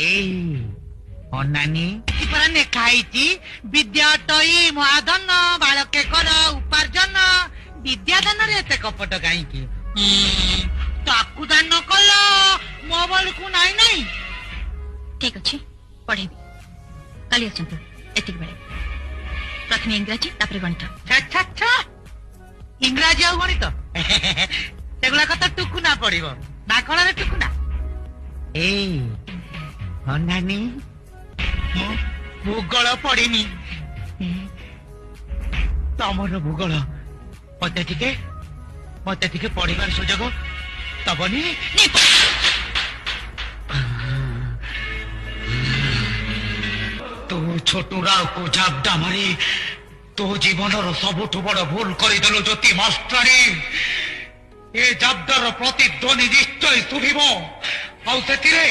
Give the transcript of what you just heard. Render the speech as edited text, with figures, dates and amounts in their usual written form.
এই অনানি পরা লেখা হয়েছি বিদ্যাটই মহাধন বালকে কর উপার্জন বিদ্যাদাନରେ এতে কপট কাହିଁକି ତାକୁ ଦାନ କଲ ମୋ ବେଳକୁ ନାଇଁ ନାଇଁ। ঠিক ଅଛି ପଢେଇବି କାଲି ଆସନ୍ତୁ ଏତିକି ବେଳେ ପ୍ରଥମେ ଇଂରାଜୀ ତାପରେ ଗଣିତ। ଛା ଇଂରାଜୀ ଆଉ ଗଣିତ ସେଗୁଡାକ ତ ଟୁକୁନା ପଡିବ ନା କଳରେ ଟୁକୁନା। ଏଇ ଅନାନି ଭୂଗୋଳ ପଡିନି ତମର ଭୂଗୋଳ ମତେ ଟିକେ ପଢିବାର ସୁଯୋଗ ଦବନି। ତୁ ଛୋଟୁ ରାଓକୁ ଝାପଟା ମାରି ତୋ ଜୀବନର ସବୁଠୁ ବଡ ଭୁଲ କରିଦେଲୁ ଜ୍ୟୋତି ମାଷ୍ଟରାଣୀ। ଏ ଜାବ୍ଦାର ପ୍ରତିଧ୍ୱନି ନିଶ୍ଚୟ ଶୁଭିବ ଆଉ ସେଥିରେ